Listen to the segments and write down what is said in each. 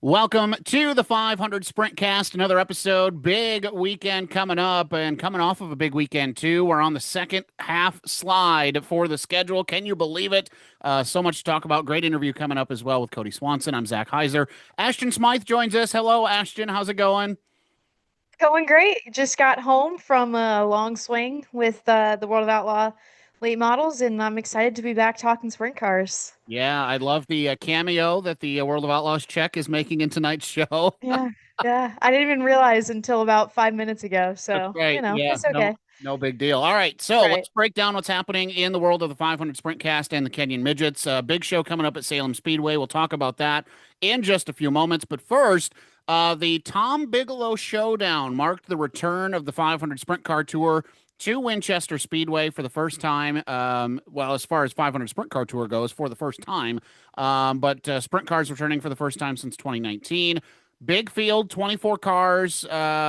Welcome to the 500 Sprintcast, another episode. Big weekend coming up, and coming off of a big weekend, too. We're on the second half slide for the schedule. Can you believe it? So much to talk about. Great interview coming up as well with Kody Swanson. I'm Zach Heiser. Ashton Smyth joins us. Hello, Ashton. How's it going? Going great. Just got home from a long swing with the World of Outlaw late models, and I'm excited to be back talking sprint cars. Yeah, I love the cameo that the World of Outlaws Czech is making in tonight's show. Yeah, yeah. I didn't even realize until about 5 minutes ago, That's so great. Yeah, it's no, okay. no big deal. All right, so Right. let's break down what's happening in the world of the 500 Sprintcast and the Kenyon Midgets. Big show coming up at Salem Speedway. We'll talk about that in just a few moments. But first, the Tom Bigelow Showdown marked the return of the 500 Sprint Car Tour to Winchester Speedway for the first time. Well, as far as 500 Sprint Car Tour goes, for the first time. But Sprint Cars returning for the first time since 2019. Big field, 24 cars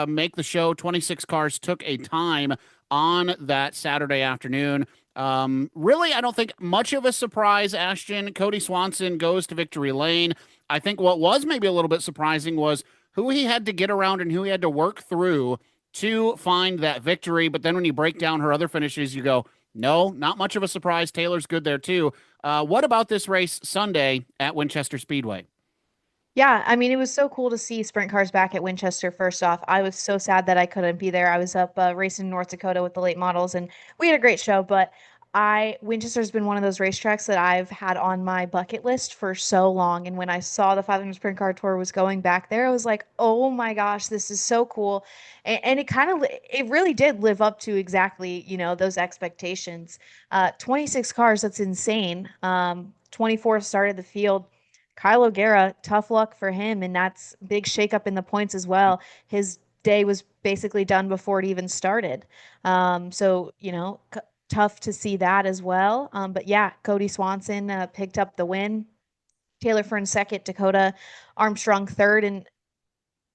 make the show. 26 cars took a time on that Saturday afternoon. Really, I don't think much of a surprise. Ashton, Kody Swanson goes to victory lane. I think what was maybe a little bit surprising was who he had to get around and who he had to work through to find that victory. But then when you break down her other finishes, you go, no, not much of a surprise. Taylor's good there too. What about this race Sunday at Winchester Speedway? Yeah, I mean, it was so cool to see sprint cars back at Winchester. First off, I was so sad that I couldn't be there. I was up racing in North Dakota with the late models, and we had a great show. But Winchester's been one of those racetracks that I've had on my bucket list for so long. And when I saw the 500 Sprint Car Tour was going back there, I was like, oh my gosh, this is so cool. And it really did live up to exactly, those expectations. 26 cars, that's insane. 24 started the field. Kyle O'Gara, tough luck for him, and that's big shakeup in the points as well. His day was basically done before it even started. Tough to see that as well. But yeah, Kody Swanson picked up the win. Taylor Fern second, Dakota Armstrong third, and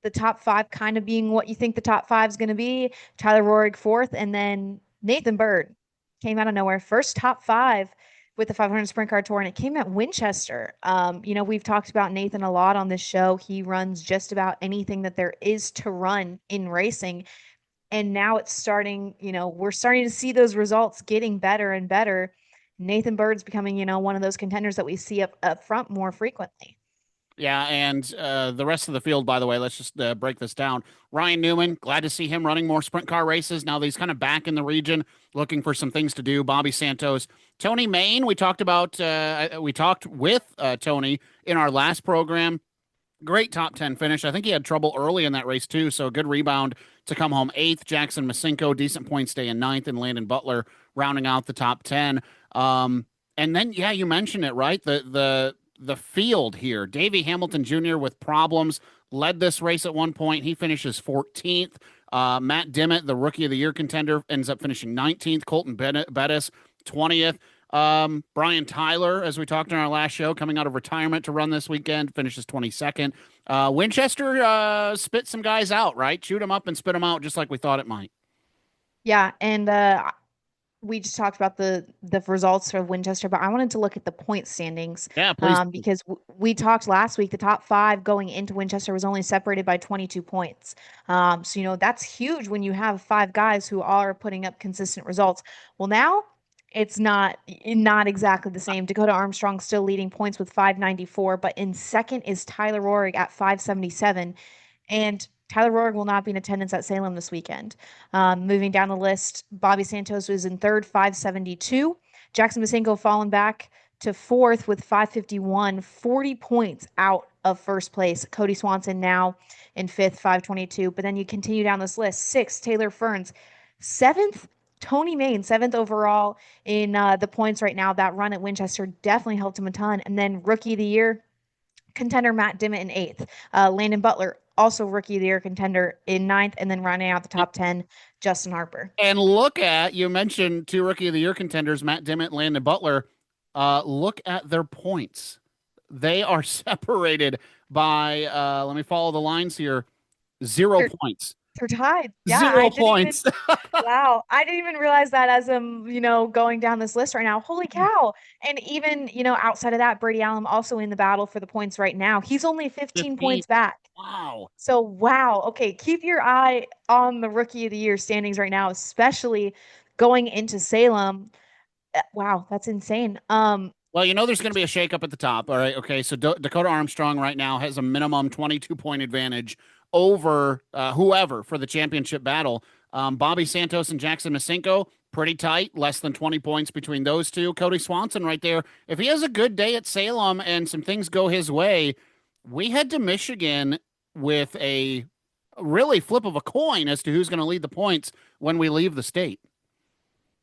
the top five kind of being what you think the top five is going to be. Tyler Rohrig fourth, and then Nathan Bird came out of nowhere. First top five with the 500 Sprint Car Tour, and it came at Winchester. We've talked about Nathan a lot on this show. He runs just about anything that there is to run in racing. And now it's starting, we're starting to see those results getting better and better. Nathan Bird's becoming, one of those contenders that we see up front more frequently. Yeah, and the rest of the field, by the way, let's just break this down. Ryan Newman, glad to see him running more sprint car races. Now that he's kind of back in the region, looking for some things to do. Bobby Santos, Tony Main, we talked with Tony in our last program. Great top 10 finish. I think he had trouble early in that race, too. So a good rebound to come home eighth. Jackson Masinko, decent point, stay in ninth, and Landon Butler rounding out the top 10. And then, yeah, you mentioned it, right? The field here. Davey Hamilton Jr. with problems led this race at one point. He finishes 14th. Matt Dimmitt, the rookie of the year contender, ends up finishing 19th. Colton Bettis, 20th. Brian Tyler, as we talked in our last show, coming out of retirement to run this weekend, finishes 22nd. Winchester spit some guys out, right? Chewed them up and spit them out just like we thought it might. Yeah, and we just talked about the results of Winchester, but I wanted to look at the point standings Yeah, please. because we talked last week. The top five going into Winchester was only separated by 22 points. So that's huge when you have five guys who are putting up consistent results. Well, now it's not exactly the same. Dakota Armstrong still leading points with 594, but in second is Tyler Rohrig at 577, and Tyler Rohrig will not be in attendance at Salem this weekend. Moving down the list, Bobby Santos was in third, 572. Jackson Masinko fallen back to fourth with 551, 40 points out of first place. Kody Swanson now in fifth, 522. But then you continue down this list. Sixth, Taylor Ferns. Seventh, Tony Main, seventh overall in the points right now. That run at Winchester definitely helped him a ton. And then rookie of the year, contender Matt Dimmitt in eighth. Landon Butler, also rookie of the year contender in ninth, and then rounding out the top 10, Justin Harper. And you mentioned two rookie of the year contenders, Matt Dimmitt and Landon Butler. Look at their points. They are separated by, let me follow the lines here, 0 Thir- points. They're tied. Yeah, I Zero didn't even. points. Wow, I didn't even realize that as I'm, going down this list right now. Holy cow. And even, outside of that, Brady Allen also in the battle for the points right now. He's only 15 15. points back. Wow. So, wow. Okay, keep your eye on the Rookie of the Year standings right now, especially going into Salem. Wow, that's insane. Well, there's going to be a shakeup at the top. All right. Okay. So Dakota Armstrong right now has a minimum 22-point advantage over whoever for the championship battle. Bobby Santos and Jackson Masenko, pretty tight, less than 20 points between those two. Kody Swanson right there. If he has a good day at Salem and some things go his way, we head to Michigan with a really flip of a coin as to who's going to lead the points when we leave the state.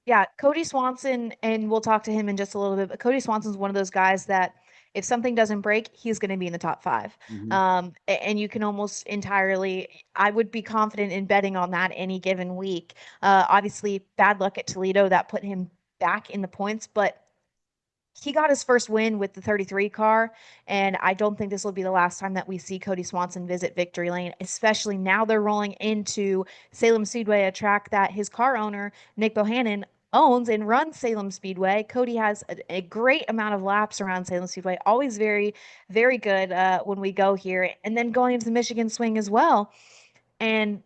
Yeah, Kody Swanson, and we'll talk to him in just a little bit, but Kody Swanson's one of those guys that if something doesn't break, he's going to be in the top five. Mhm. And you can almost entirely, I would be confident in betting on that any given week. Obviously, bad luck at Toledo that put him back in the points, but he got his first win with the 33 car, and I don't think this will be the last time that we see Kody Swanson visit Victory Lane, especially now they're rolling into Salem Speedway, a track that his car owner, Nick Bohannon, owns and runs Salem Speedway. Kody has a great amount of laps around Salem Speedway, always very, very good when we go here. And then going into the Michigan swing as well. And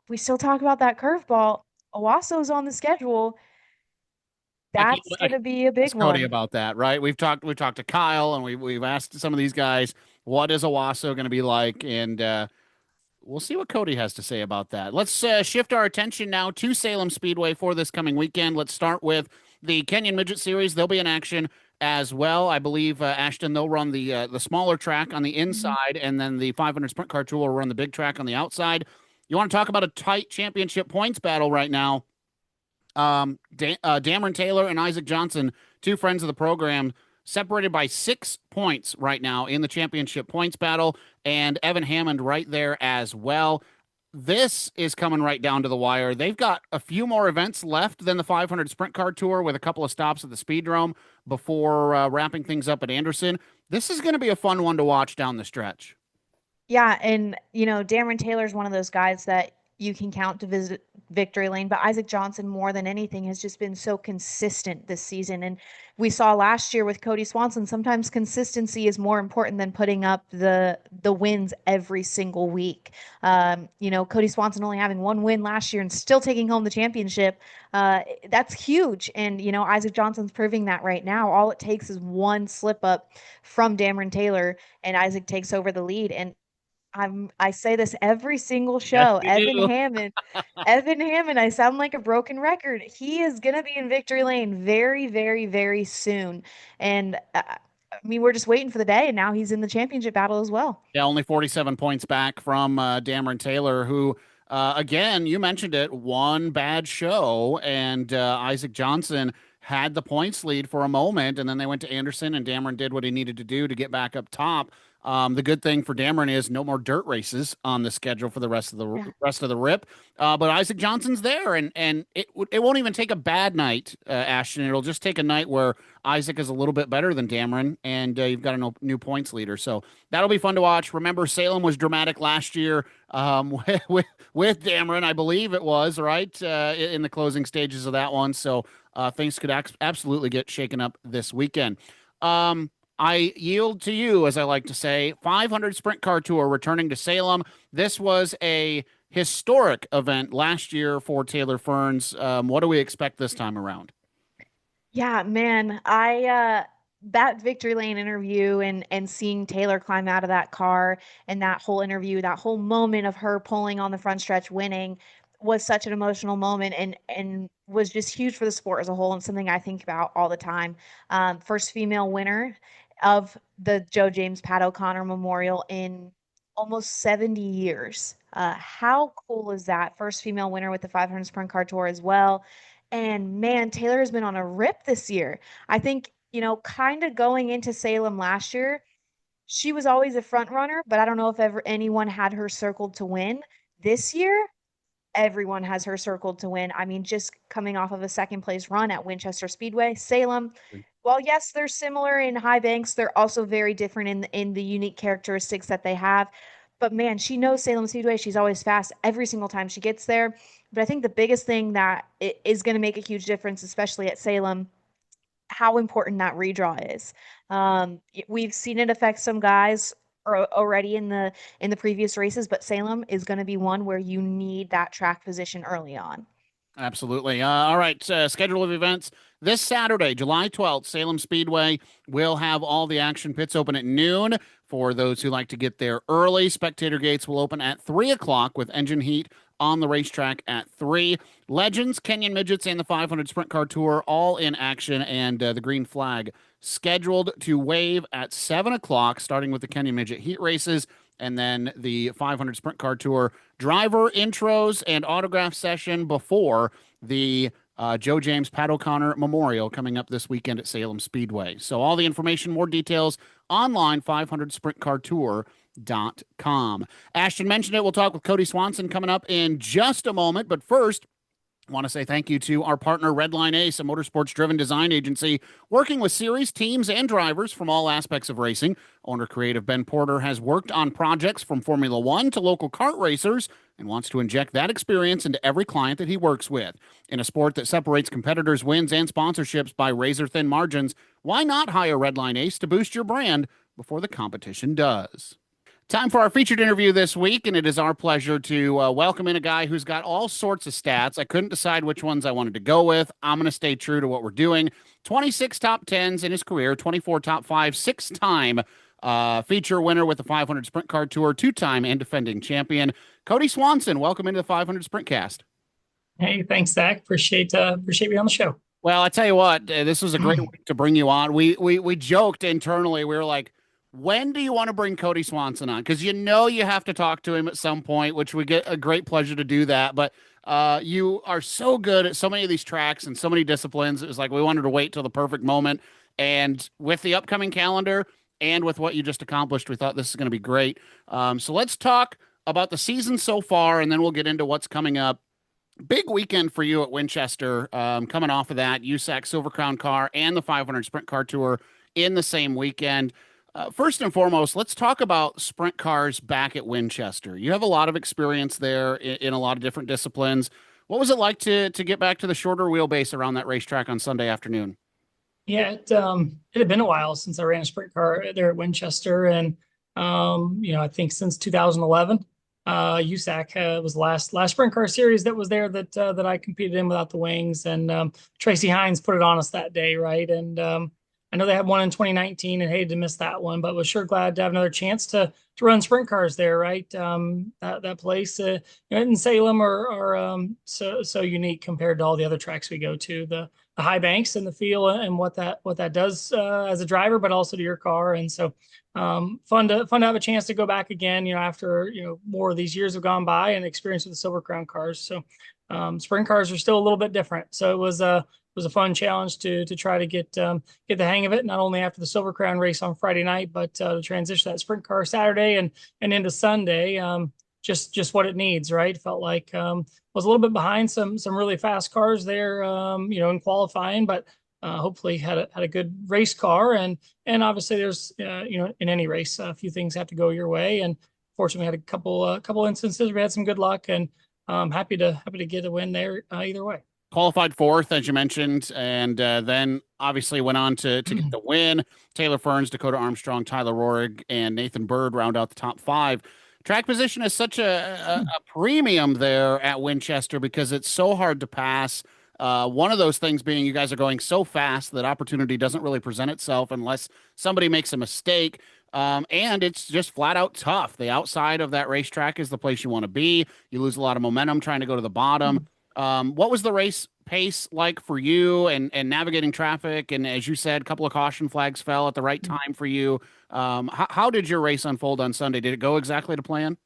we still talk about that curveball. Owaso's on the schedule. I can't. That's going to be a big Ask Cody one. about that, right? We've talked to Kyle and we've asked some of these guys what is Owasso going to be like, and we'll see what Cody has to say about that. Let's shift our attention now to Salem Speedway for this coming weekend. Let's start with the Kenyon Midget Series. They'll be in action as well. I believe Ashton they'll run the smaller track on the Mhm. inside, and then the 500 Sprint Car Tour will run the big track on the outside. You want to talk about a tight championship points battle right now? Dameron Taylor and Isaac Johnson, two friends of the program, separated by 6 points right now in the championship points battle, and Evan Hammond right there as well. This is coming right down to the wire. They've got a few more events left than the 500 Sprint Car Tour with a couple of stops at the Speedrome before wrapping things up at Anderson. This is going to be a fun one to watch down the stretch. Yeah, and Dameron Taylor's one of those guys that you can count to visit victory lane, but Isaac Johnson more than anything has just been so consistent this season. And we saw last year with Kody Swanson, sometimes consistency is more important than putting up the wins every single week. Kody Swanson only having one win last year and still taking home the championship. That's huge. And Isaac Johnson's proving that right now. All it takes is one slip up from Dameron Taylor and Isaac takes over the lead. And I say this every single Yes, show. you do. Evan Hammond, I sound like a broken record. He is going to be in victory lane very, very, very soon. And I mean, we're just waiting for the day, and now he's in the championship battle as well. Yeah, only 47 points back from Dameron Taylor, who, again, you mentioned it, one bad show, and Isaac Johnson had the points lead for a moment, and then they went to Anderson, and Dameron did what he needed to do to get back up top. The good thing for Dameron is no more dirt races on the schedule for the Yeah. rest of the rip. But Isaac Johnson's there, and it won't even take a bad night, Ashton. It'll just take a night where Isaac is a little bit better than Dameron, and you've got a new points leader. So that'll be fun to watch. Remember, Salem was dramatic last year with Dameron, I believe it was, right, in the closing stages of that one. So things could absolutely get shaken up this weekend. I yield to you, as I like to say. 500 Sprint Car Tour returning to Salem. This was a historic event last year for Taylor Ferns. What do we expect this time around? Yeah, man. I that victory lane interview and seeing Taylor climb out of that car and that whole interview, that whole moment of her pulling on the front stretch winning was such an emotional moment and was just huge for the sport as a whole and something I think about all the time. First female winner of the Joe James Pat O'Connor Memorial in almost 70 years. How cool is that? First female winner with the 500 Sprint Car Tour as well. And man, Taylor has been on a rip this year. I think, kind of going into Salem last year, she was always a front runner, but I don't know if ever anyone had her circled to win. This year, everyone has her circled to win. I mean, just coming off of a second place run at Winchester Speedway, Salem. Well, yes, they're similar in high banks. They're also very different in the unique characteristics that they have. But man, she knows Salem Speedway. She's always fast every single time she gets there. But I think the biggest thing that is going to make a huge difference, especially at Salem, how important that redraw is. We've seen it affect some guys already in the previous races, but Salem is going to be one where you need that track position early on. Absolutely. All right. Schedule of events this Saturday, July 12th, Salem Speedway will have all the action. Pits open at noon for those who like to get there early. Spectator gates will open at 3 o'clock with engine heat on the racetrack at 3. Legends, Kenyon Midgets, and the 500 Sprint Car Tour all in action, and the green flag scheduled to wave at 7 o'clock, starting with the Kenyon Midget heat races and then the 500 Sprint Car Tour driver intros and autograph session before the Joe James Pat O'Connor Memorial coming up this weekend at Salem Speedway. So all the information, more details online, 500sprintcartour.com. Ashton mentioned it. We'll talk with Kody Swanson coming up in just a moment. But first, I want to say thank you to our partner, Redline Ace, a motorsports-driven design agency working with series, teams, and drivers from all aspects of racing. Owner-creative Ben Porter has worked on projects from Formula One to local kart racers and wants to inject that experience into every client that he works with. In a sport that separates competitors' wins and sponsorships by razor-thin margins, why not hire Redline Ace to boost your brand before the competition does? Time for our featured interview this week, and it is our pleasure to welcome in a guy who's got all sorts of stats. I couldn't decide which ones I wanted to go with. I'm going to stay true to what we're doing. 26 top 10s in his career, 24 top 5, 6-time feature winner with the 500 Sprint Car Tour, 2-time and defending champion. Kody Swanson, welcome into the 500 Sprintcast. Hey, thanks, Zach. Appreciate being on the show. Well, I tell you what, this was a great week to bring you on. We joked internally. We were like, when do you want to bring Kody Swanson on? Because you have to talk to him at some point, which we get a great pleasure to do that. But you are so good at so many of these tracks and so many disciplines. It was like we wanted to wait till the perfect moment. And with the upcoming calendar and with what you just accomplished, we thought this is going to be great. So let's talk about the season so far, and then we'll get into what's coming up. Big weekend for you at Winchester, coming off of that USAC Silver Crown car and the 500 Sprint Car Tour in the same weekend. First and foremost, let's talk about sprint cars back at Winchester. You have a lot of experience there in a lot of different disciplines. What was it like to get back to the shorter wheelbase around that racetrack on Sunday afternoon? Yeah, it had been a while since I ran a sprint car there at Winchester, and I think since 2011, USAC was the last sprint car series that was there that I competed in without the wings, and Tracy Hines put it on us that day, right? And I know they had one in 2019 and hated to miss that one, but was sure glad to have another chance to run sprint cars there, right? That place, in Salem are so unique compared to all the other tracks we go to. The high banks and the feel and what that does as a driver, but also to your car. And so fun to have a chance to go back again, after more of these years have gone by and experience with the Silver Crown cars. So sprint cars are still a little bit different. So it was a fun challenge to try to get the hang of it, not only after the Silver Crown race on Friday night, but to transition that sprint car Saturday and into Sunday. Just what it needs, right? Felt like was a little bit behind some really fast cars there, in qualifying, but hopefully had a good race car, and obviously there's in any race a few things have to go your way, and fortunately we had a couple instances we had some good luck, and happy to get a win there either way. Qualified fourth, as you mentioned, and then obviously went on to get the win. Taylor Ferns, Dakota Armstrong, Tyler Rohrig, and Nathan Bird round out the top 5. Track position is such a premium there at Winchester because it's so hard to pass. One of those things being you guys are going so fast that opportunity doesn't really present itself unless somebody makes a mistake. And it's just flat out tough. The outside of that racetrack is the place you want to be. You lose a lot of momentum trying to go to the bottom. What was the race pace like for you and navigating traffic? And as you said, a couple of caution flags fell at the right time for you. How did your race unfold on Sunday? Did it go exactly to plan?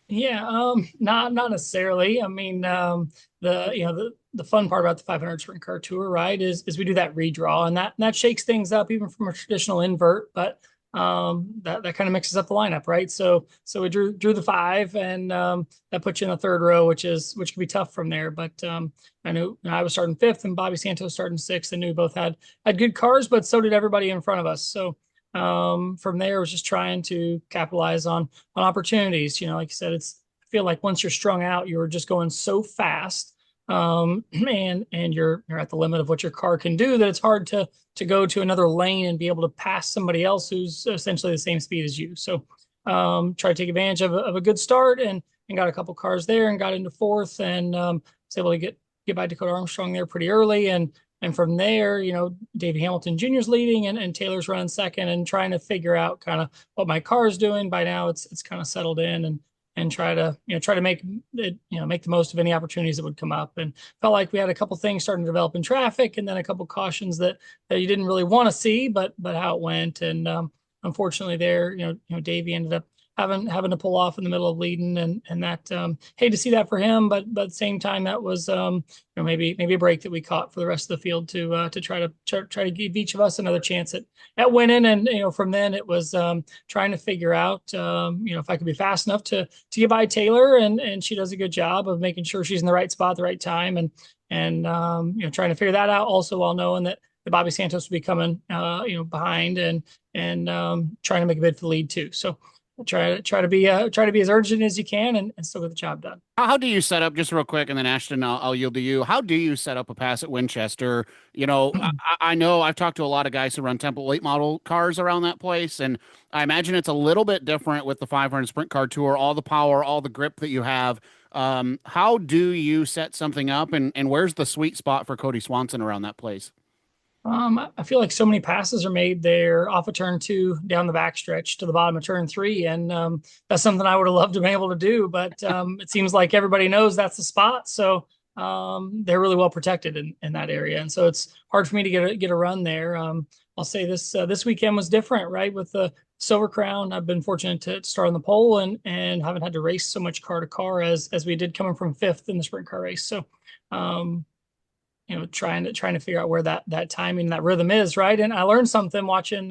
Yeah, not necessarily. I mean, the fun part about the 500 Sprint Car Tour, right, is we do that redraw, and that shakes things up even from a traditional invert, but that kind of mixes up the lineup, right? So we drew the 5, and that puts you in the third row, which can be tough from there. But I knew I was starting 5th and Bobby Santos starting 6th, and knew both had good cars, but so did everybody in front of us. So from there, it was just trying to capitalize on opportunities. Like you said, I feel like once you're strung out, you're just going so fast, and you're at the limit of what your car can do, that it's hard to go to another lane and be able to pass somebody else who's essentially the same speed as you. So try to take advantage of a good start, and got a couple cars there and got into fourth, and was able to get by Dakota Armstrong there pretty early, and from there, Davey Hamilton Jr.'s leading, and Taylor's running second, and trying to figure out kind of what my car is doing. By now, it's kind of settled in, and try to make it, make the most of any opportunities that would come up. And felt like we had a couple things starting to develop in traffic, and then a couple cautions that you didn't really want to see, but how it went. And unfortunately, there, Davey ended up having to pull off in the middle of leading, and that hate to see that for him, but at the same time, that was maybe a break that we caught for the rest of the field to try to give each of us another chance at winning. And from then it was trying to figure out if I could be fast enough to get by Taylor, and she does a good job of making sure she's in the right spot at the right time, and trying to figure that out, also while knowing that Bobby Santos would be coming behind, and trying to make a bid for the lead too. So try to be as urgent as you can, and still get the job done. How do you set up, just real quick, and then Ashton, I'll yield to you. How do you set up a pass at Winchester? I know I've talked to a lot of guys who run Temple late model cars around that place, and I imagine it's a little bit different with the 500 Sprint Car Tour, all the power, all the grip that you have. How do you set something up, and where's the sweet spot for Kody Swanson around that place? I feel like so many passes are made there off of turn 2 down the backstretch to the bottom of turn 3, and that's something I would have loved to be able to do, but it seems like everybody knows that's the spot, so they're really well protected in that area, and so it's hard for me to get a run there. I'll say this weekend was different, right? With the Silver Crown, I've been fortunate to start on the pole, and haven't had to race so much car to car as we did coming from 5th in the sprint car race. So trying to figure out where that timing, that rhythm is, right. And I learned something watching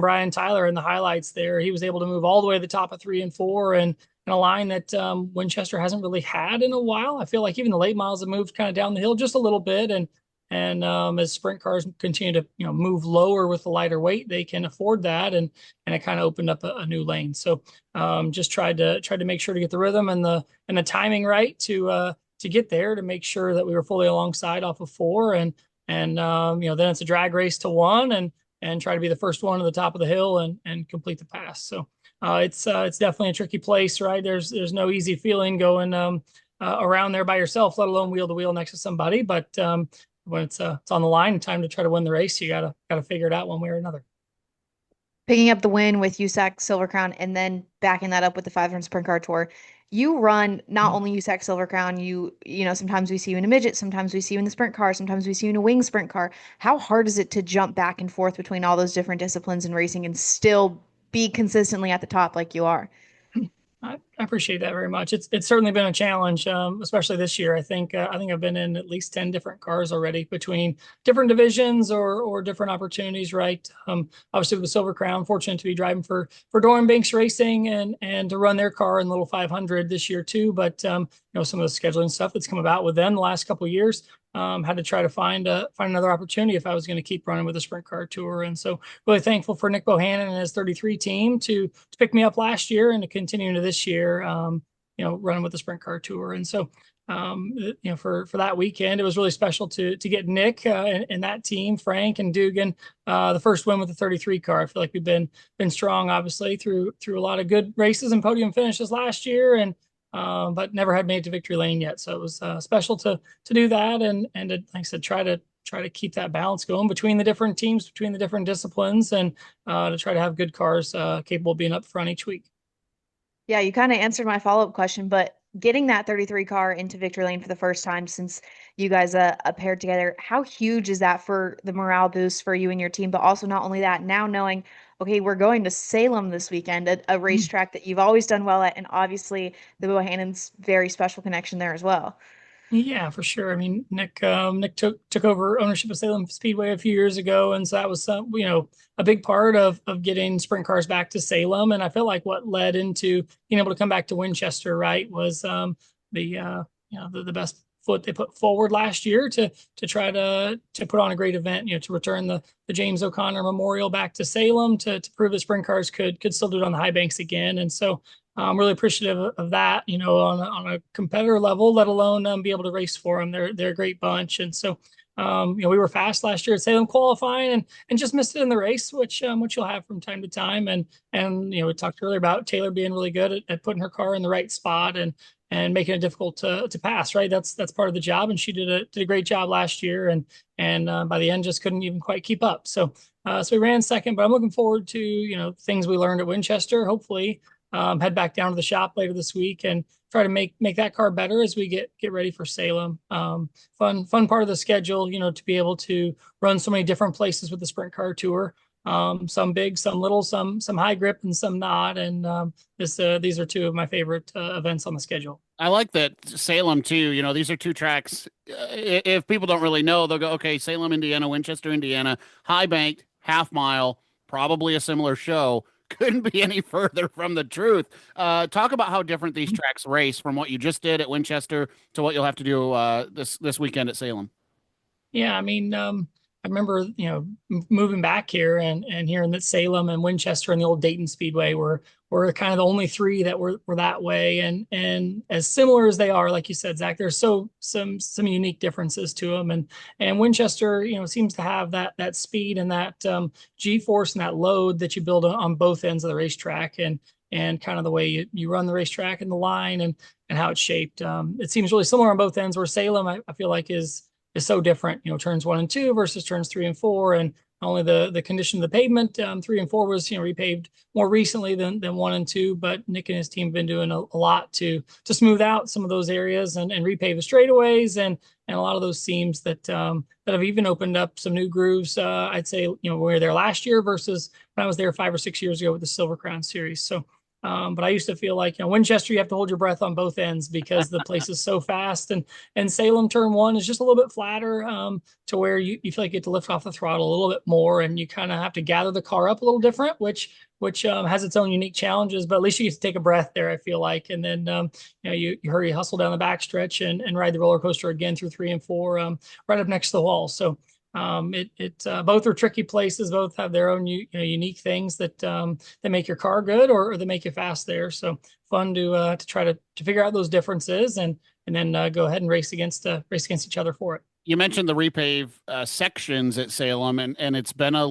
Brian Tyler in the highlights there. He was able to move all the way to the top of 3 and 4, and in a line that Winchester hasn't really had in a while. I feel like even the late miles have moved kind of down the hill just a little bit, and as sprint cars continue to move lower with the lighter weight, they can afford that, and it kind of opened up a new lane. So just tried to make sure to get the rhythm and the timing right to get there, to make sure that we were fully alongside off of 4, and then it's a drag race to 1, and try to be the first one to the top of the hill and complete the pass. So it's definitely a tricky place, right? There's no easy feeling going around there by yourself, let alone wheel to wheel next to somebody. But when it's on the line, time to try to win the race, you gotta figure it out one way or another. Picking up the win with USAC Silver Crown and then backing that up with the 500 Sprint Car Tour. You run not only USAC Silver Crown, sometimes we see you in a midget, sometimes we see you in the sprint car, sometimes we see you in a wing sprint car. How hard is it to jump back and forth between all those different disciplines in racing and still be consistently at the top like you are? I appreciate that very much. It's certainly been a challenge, especially this year. I think I've been in at least 10 different cars already between different divisions or different opportunities, right? Obviously with the Silver Crown, fortunate to be driving for Doran Banks Racing and to run their car in the little 500 this year too. But some of the scheduling stuff that's come about with them the last couple of years, had to try to find another opportunity if I was going to keep running with the Sprint Car Tour. And so really thankful for Nick Bohannon and his 33 team to pick me up last year and to continue into this year, running with the Sprint Car Tour. And so, for that weekend, it was really special to get Nick and that team, Frank and Dugan, the first win with the 33 car. I feel like we've been strong, obviously, through a lot of good races and podium finishes last year, and but never had made it to victory lane yet. So it was special to do that, and to, like I said, try to keep that balance going between the different teams, between the different disciplines, and to try to have good cars capable of being up front each week. Yeah, you kind of answered my follow-up question, but getting that 33 car into victory lane for the first time since you guys paired together, how huge is that for the morale boost for you and your team? But also not only that, now knowing, okay, we're going to Salem this weekend, a racetrack that you've always done well at, and obviously the Bohannon's very special connection there as well. Yeah, for sure. I mean, Nick took over ownership of Salem Speedway a few years ago, and so that was a big part of getting sprint cars back to Salem. And I feel like what led into being able to come back to Winchester, right, was the best foot they put forward last year to try to put on a great event, to return the James O'Connor Memorial back to Salem to prove that sprint cars could still do it on the high banks again. And so I'm really appreciative of that, on a competitor level, let alone be able to race for them. They're a great bunch. And so, we were fast last year at Salem qualifying and just missed it in the race, which you'll have from time to time. And we talked earlier about Taylor being really good at putting her car in the right spot and making it difficult to pass, right? That's part of the job. And she did a great job last year. And by the end, just couldn't even quite keep up. So we ran second, but I'm looking forward to, things we learned at Winchester, hopefully head back down to the shop later this week and try to make that car better as we get ready for Salem. Fun part of the schedule, to be able to run so many different places with the sprint car tour. Some big, some little, some high grip, and some not. And these are two of my favorite events on the schedule. I like that Salem too. These are two tracks. If people don't really know, they'll go, okay, Salem, Indiana, Winchester, Indiana, high banked, half mile, probably a similar show. Couldn't be any further from the truth. Talk about how different these tracks race from what you just did at Winchester to what you'll have to do this weekend at Salem. Yeah, I mean, I remember, moving back here and hearing that Salem and Winchester and the old Dayton Speedway were kind of the only three that were that way. And as similar as they are, like you said, Zach, there's some unique differences to them. And Winchester, seems to have that speed and that G-force and that load that you build on both ends of the racetrack and kind of the way you run the racetrack and the line and how it's shaped. It seems really similar on both ends, where Salem, I feel like is so different, turns 1 and 2 versus turns 3 and 4. And not only the condition of the pavement, 3 and 4 was, repaved more recently than 1 and 2, but Nick and his team have been doing a lot to smooth out some of those areas and repave the straightaways and a lot of those seams that have even opened up some new grooves. I'd say, we were there last year versus when I was there 5 or 6 years ago with the Silver Crown Series. So but I used to feel like, Winchester, you have to hold your breath on both ends because the place is so fast. And Salem turn 1 is just a little bit flatter to where you feel like you get to lift off the throttle a little bit more. And you kind of have to gather the car up a little different, which has its own unique challenges. But at least you get to take a breath there, I feel like. And then, you hurry, hustle down the backstretch and ride the roller coaster again through 3 and 4 right up next to the wall. So both are tricky places. Both have their own unique things that make your car good or they make you fast there. So fun to try to figure out those differences and then go ahead and race against each other for it. You mentioned the repave sections at Salem, and it's been a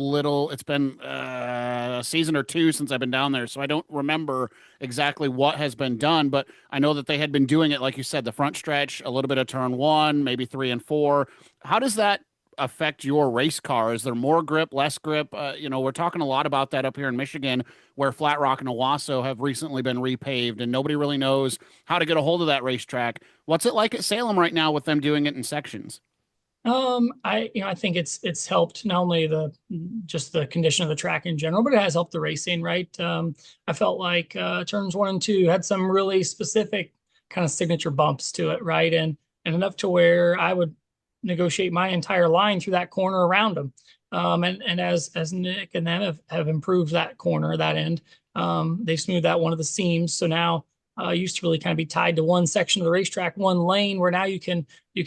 season or two since I've been down there, so I don't remember exactly what has been done, but I know that they had been doing it, like you said, the front stretch, a little bit of turn 1, maybe 3 and 4. How does that affect your race car? Is there more grip, less grip? We're talking a lot about that up here in Michigan, where Flat Rock and Owasso have recently been repaved, and nobody really knows how to get a hold of that racetrack. What's it like at Salem right now with them doing it in sections? I think it's helped not only just the condition of the track in general, but it has helped the racing, right? I felt like turns 1 and 2 had some really specific kind of signature bumps to it, right? And enough to where I would negotiate my entire line through that corner around them. And as Nick and them have improved that corner, that end, they smoothed out one of the seams. So now used to really kind of be tied to one section of the racetrack, one lane, where now you can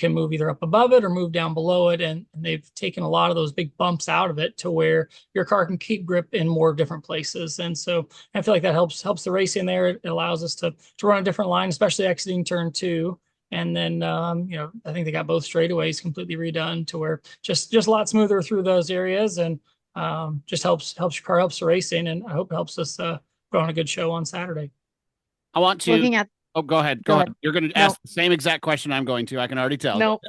move either up above it or move down below it. And they've taken a lot of those big bumps out of it to where your car can keep grip in more different places. And so I feel like that helps the racing there. It allows us to run a different line, especially exiting turn 2. And then, I think they got both straightaways completely redone to where just a lot smoother through those areas, and just helps your car, helps the racing, and I hope it helps us put on a good show on Saturday. I want to. Looking at. Oh, go ahead. Go ahead. You're going to ask the same exact question I'm going to. I can already tell. Nope.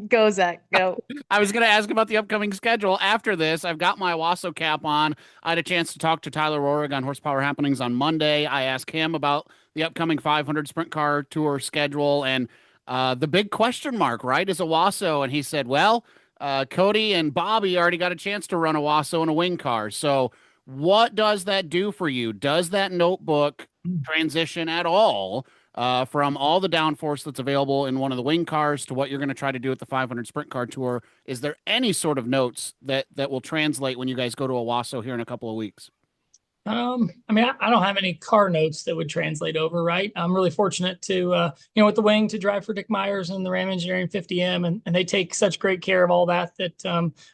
Go, Zach. Go. I was going to ask about the upcoming schedule after this. I've got my Owasso cap on. I had a chance to talk to Tyler Rohrig on Horsepower Happenings on Monday. I asked him about the upcoming 500 Sprint Car Tour schedule, and the big question mark, right, is Owasso. And he said, well, Kody and Bobby already got a chance to run Owasso in a wing car. So what does that do for you? Does that notebook transition at all from all the downforce that's available in one of the wing cars to what you're going to try to do at the 500 Sprint Car Tour? Is there any sort of notes that will translate when you guys go to Owasso here in a couple of weeks? I mean, I don't have any car notes that would translate over, right? I'm really fortunate to, with the wing to drive for Dick Myers and the Ram Engineering 50M, and they take such great care of all that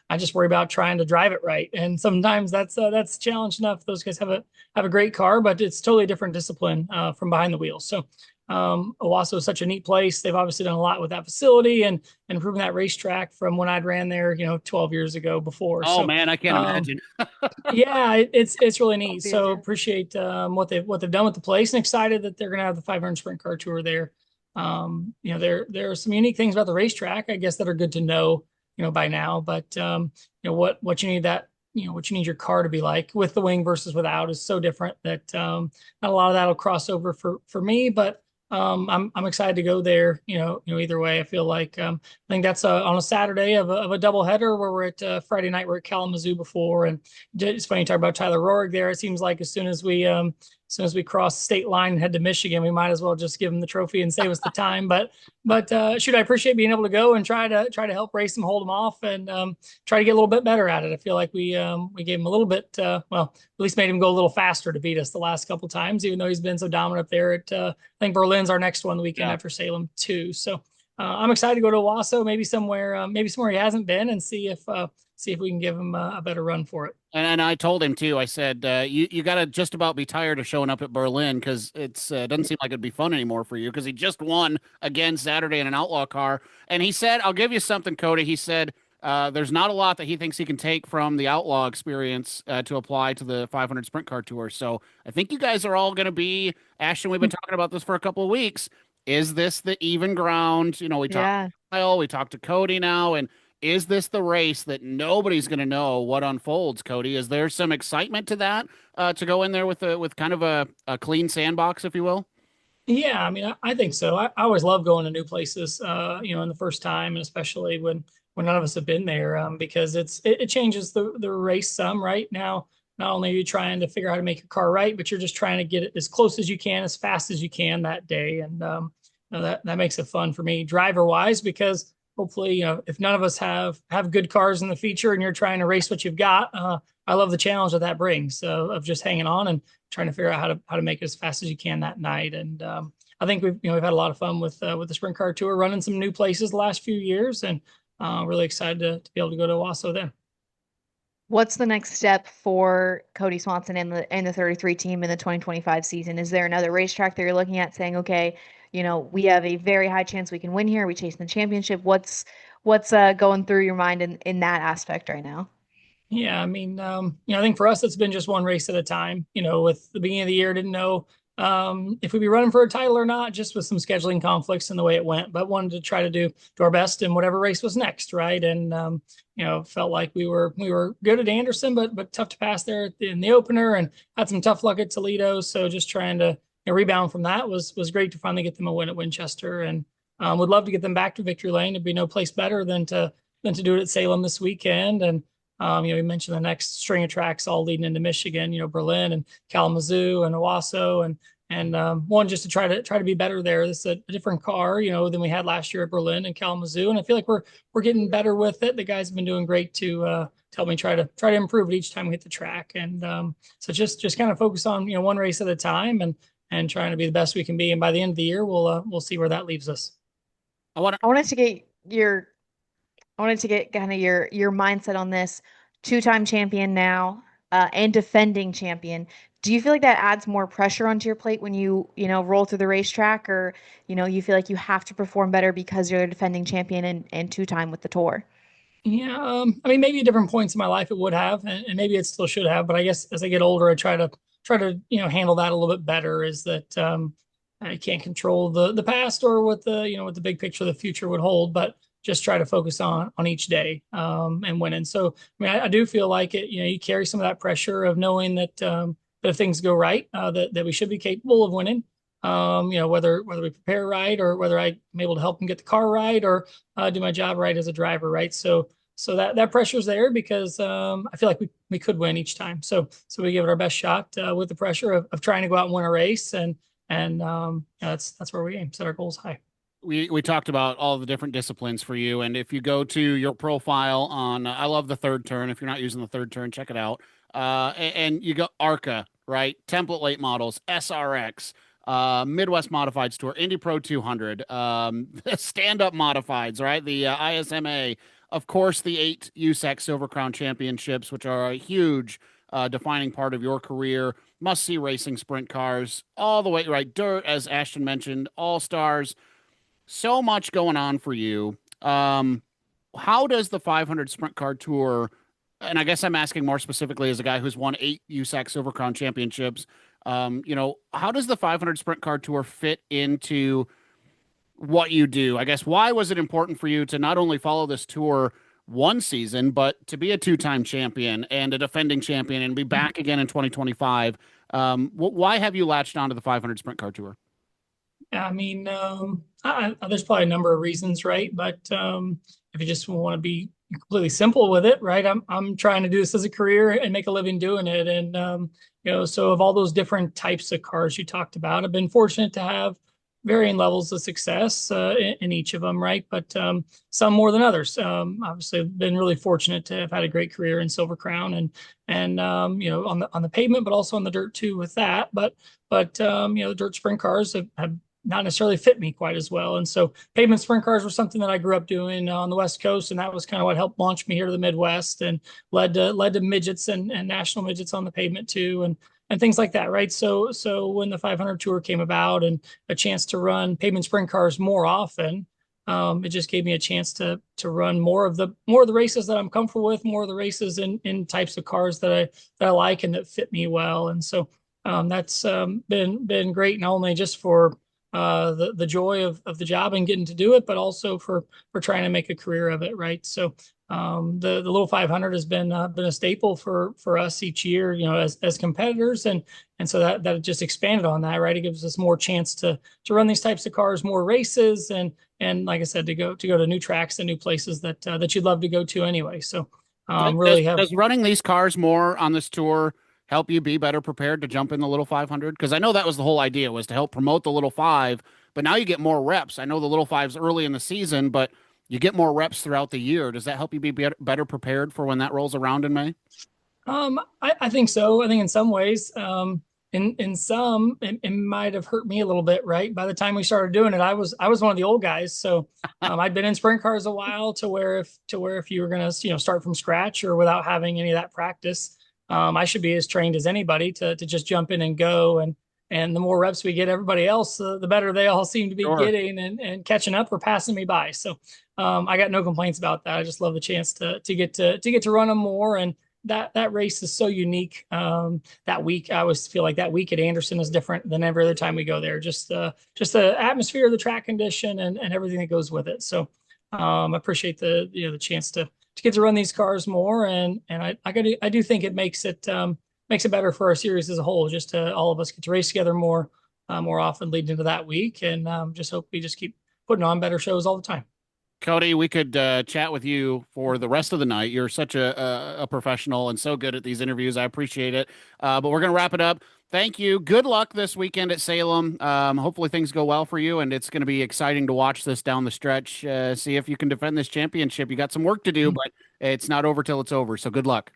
I just worry about trying to drive it right. And sometimes that's a challenge enough. Those guys have a great car, but it's totally a different discipline from behind the wheel. So, Owasso is such a neat place. They've obviously done a lot with that facility and improving that racetrack from when I'd ran there, 12 years ago before. Oh So, man, I can't imagine. yeah, it's really neat. Years, So yeah. appreciate what they've done with the place, and excited that they're going to have the 500 Sprint Car Tour there. There are some unique things about the racetrack, I guess, that are good to know, by now. But what you need what you need your car to be like with the wing versus without is so different that not a lot of that'll cross over for me. But I'm excited to go there. Either way, I feel like I think that's on a Saturday of a double header where we're at Friday night. We're at Kalamazoo before, and it's funny you talk about Tyler Rohrig there. It seems like as soon as we cross the state line and head to Michigan, we might as well just give him the trophy and save us the time. But shoot, I appreciate being able to go and try to help race him, hold him off, and try to get a little bit better at it. I feel like we gave him a little bit, well, at least made him go a little faster to beat us the last couple times, even though he's been so dominant up there at I think Berlin's our next one the weekend Yeah. after Salem too. So I'm excited to go to Owasso, maybe somewhere he hasn't been, and see if we can give him a better run for it. And I told him too. I said, you got to just about be tired of showing up at Berlin because it's doesn't seem like it'd be fun anymore for you because he just won again Saturday in an outlaw car. And he said, I'll give you something, Kody. He said, there's not a lot that he thinks he can take from the outlaw experience to apply to the 500 Sprint Car Tour. So I think you guys are all going to be, Ashton, we've been talking about this for a couple of weeks. Is this the even ground? We talked Yeah. to Kyle, we talked to Kody now, and is this the race that nobody's going to know what unfolds, Kody? Is there some excitement to that to go in there with kind of a clean sandbox, if you will? Yeah, I mean, I think so. I always love going to new places, in the first time, and especially when none of us have been there, because it changes the race some, right? Now, not only are you trying to figure out how to make your car right, but you're just trying to get it as close as you can, as fast as you can that day, and that makes it fun for me, driver wise, because hopefully, if none of us have good cars in the feature, and you're trying to race what you've got, I love the challenge that brings. So of just hanging on and trying to figure out how to make it as fast as you can that night. And I think we've had a lot of fun with the Sprint Car Tour, running some new places the last few years, and really excited to be able to go to Owasso then. What's the next step for Kody Swanson and the 33 team in the 2025 season? Is there another racetrack that you're looking at saying, okay, we have a very high chance we can win here. We chasing the championship. What's going through your mind in that aspect right now? Yeah, I mean, I think for us, it's been just one race at a time. With the beginning of the year, didn't know if we'd be running for a title or not, just with some scheduling conflicts and the way it went. But wanted to try to do our best in whatever race was next, right? And felt like we were good at Anderson, but tough to pass there in the opener, and had some tough luck at Toledo. So just trying to rebound from that was great to finally get them a win at Winchester, and would love to get them back to victory lane. It'd be no place better than to do it at Salem this weekend. And you mentioned the next string of tracks all leading into Michigan, Berlin and Kalamazoo and Owasso, and one just to try to be better there. This is a different car, than we had last year at Berlin and Kalamazoo, and I feel like we're getting better with it. The guys have been doing great to help me try to improve it each time we hit the track, and so just kind of focus on one race at a time, and trying to be the best we can be. And by the end of the year, we'll see where that leaves us. I want I wanted to get your I wanted to get kind of your mindset on this. Two-time champion now, and defending champion. Do you feel like that adds more pressure onto your plate when roll through the racetrack, or you feel like you have to perform better because you're the defending champion and two-time with the tour? Yeah, I mean, maybe at different points in my life it would have, and maybe it still should have. But I guess as I get older, I try to handle that a little bit better. Is that I can't control the past or what the big picture of the future would hold, but just try to focus on each day, and winning. So I mean, I do feel like it. You carry some of that pressure of knowing that if things go right, that we should be capable of winning. Whether we prepare right, or whether I'm able to help them get the car right, or do my job right as a driver, right? So that pressure's there because I feel like we could win each time. So we give it our best shot with the pressure of trying to go out and win a race, and that's where we aim, set our goals high. we talked about all the different disciplines for you, and if you go to your profile on, I love the third turn. If you're not using the third turn, check it out. And you go ARCA. right? Template late models, SRX, Midwest Modifieds Tour, Indy Pro 200, stand up modifieds, right? The ISMA, of course, the 8 USAC Silver Crown Championships, which are a huge defining part of your career. Must see racing sprint cars all the way, right? Dirt, as Ashton mentioned, all stars. So much going on for you. How does the 500 Sprint Car Tour, and I guess I'm asking more specifically as a guy who's won 8 USAC Silver Crown championships, how does the 500 Sprint Car Tour fit into what you do? I guess why was it important for you to not only follow this tour one season, but to be a two-time champion and a defending champion and be back again in 2025? Why have you latched onto the 500 Sprint Car Tour? I mean, there's probably a number of reasons, right? But if you just want to be completely simple with it, right? I'm trying to do this as a career and make a living doing it. And so of all those different types of cars you talked about, I've been fortunate to have varying levels of success in each of them, right? But some more than others. Obviously, I've been really fortunate to have had a great career in Silver Crown and on the pavement, but also on the dirt too with that. But the dirt sprint cars have not necessarily fit me quite as well. And so pavement sprint cars were something that I grew up doing on the West Coast. And that was kind of what helped launch me here to the Midwest and led to midgets and national midgets on the pavement too. And things like that, right? So when the 500 Tour came about and a chance to run pavement sprint cars more often, it just gave me a chance to run more of the races that I'm comfortable with, more of the races in types of cars that I like and that fit me well. And so that's been great, not only just for the joy of the job and getting to do it, but also for trying to make a career of it, right? So the little 500 has been a staple for us each year, as competitors, and so that just expanded on that, right? It gives us more chance to run these types of cars, more races, and like I said, to go to new tracks and new places that you'd love to go to anyway. So really have. Does running these cars more on this tour help you be better prepared to jump in the little 500? Because I know that was the whole idea, was to help promote the little five, but now you get more reps. I know the little five's early in the season, but you get more reps throughout the year. Does that help you be better prepared for when that rolls around in May? I think so. I think in some ways, in some, it might have hurt me a little bit, right? By the time we started doing it, I was one of the old guys. So I'd been in sprint cars a while to where if you were going to, start from scratch or without having any of that practice, I should be as trained as anybody to just jump in and go. And the more reps we get everybody else, the better they all seem to be Sure. getting and catching up or passing me by. So I got no complaints about that. I just love the chance to get to run them more. And that race is so unique. That week, I always feel like that week at Anderson is different than every other time we go there. Just the atmosphere, the track condition, and everything that goes with it. So I appreciate the chance to get to run these cars more, and I do think it makes it better for our series as a whole. Just to all of us get to race together more often leading into that week, and just hope we just keep putting on better shows all the time. Kody, we could chat with you for the rest of the night. You're such a professional and so good at these interviews. I appreciate it. But we're going to wrap it up. Thank you. Good luck this weekend at Salem. Hopefully things go well for you, and it's going to be exciting to watch this down the stretch. See if you can defend this championship. You got some work to do, but it's not over till it's over. So good luck.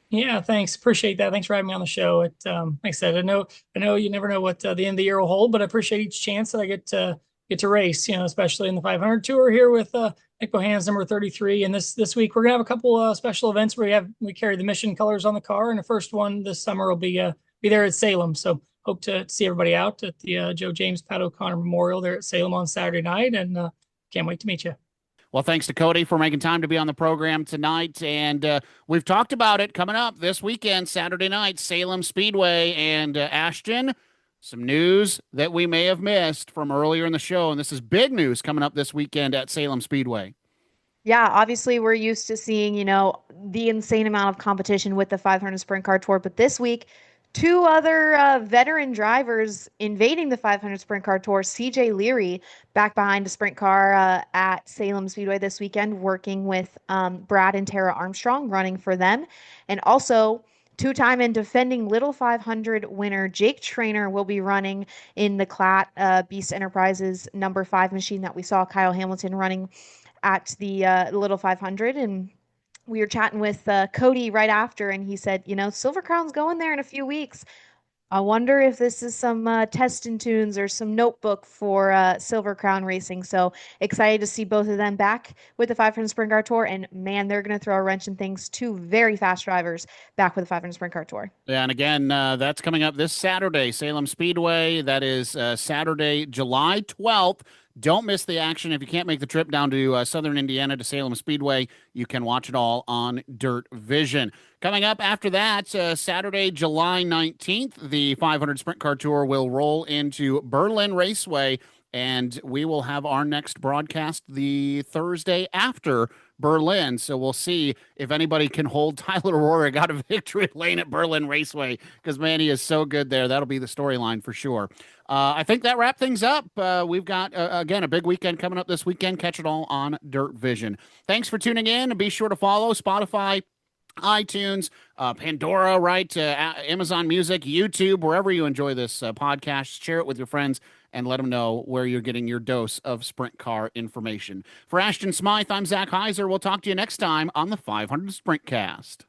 Yeah, thanks. Appreciate that. Thanks for having me on the show. Like I said, I know you never know what the end of the year will hold, but I appreciate each chance that I get to race, especially in the 500 Tour here with Nick Bohan's number 33. And this week we're gonna have a couple special events where we carry the mission colors on the car, and the first one this summer will be there at Salem. So hope to see everybody out at the Joe James Pat O'Connor Memorial there at Salem on Saturday night, and can't wait to meet you. Well, thanks to Kody for making time to be on the program tonight. And we've talked about it coming up this weekend, Saturday night, Salem Speedway. And Ashton, some news that we may have missed from earlier in the show. And this is big news coming up this weekend at Salem Speedway. Yeah, obviously we're used to seeing, the insane amount of competition with the 500 Sprint Car Tour, but this week, two other veteran drivers invading the 500 Sprint Car Tour. CJ Leary back behind a sprint car at Salem Speedway this weekend, working with Brad and Tara Armstrong, running for them. And also, two-time and defending Little 500 winner Jake Trainer will be running in the Klatt Beast Enterprises number 5 machine that we saw Kyle Hamilton running at the Little 500. And we were chatting with Kody right after, and he said, Silver Crown's going there in a few weeks. I wonder if this is some test and tunes or some notebook for Silver Crown Racing. So excited to see both of them back with the 500 Sprint Car Tour. And man, they're going to throw a wrench in things. Two very fast drivers back with the 500 Sprint Car Tour. Yeah, and again, that's coming up this Saturday, Salem Speedway. That is Saturday, July 12th. Don't miss the action. If you can't make the trip down to Southern Indiana to Salem Speedway, you can watch it all on Dirt Vision. Coming up after that, Saturday, July 19th, the 500 Sprint Car Tour will roll into Berlin Raceway, and we will have our next broadcast the Thursday after Berlin. So we'll see if anybody can hold Tyler Rohrig out of victory lane at Berlin Raceway, because, man, he is so good there. That'll be the storyline for sure. I think that wraps things up. We've got, again, a big weekend coming up this weekend. Catch it all on Dirt Vision. Thanks for tuning in, and be sure to follow Spotify, iTunes, Pandora, right? Amazon Music, YouTube, wherever you enjoy this podcast. Share it with your friends and let them know where you're getting your dose of sprint car information. For Ashton Smyth, I'm Zach Heiser. We'll talk to you next time on the 500 Sprintcast.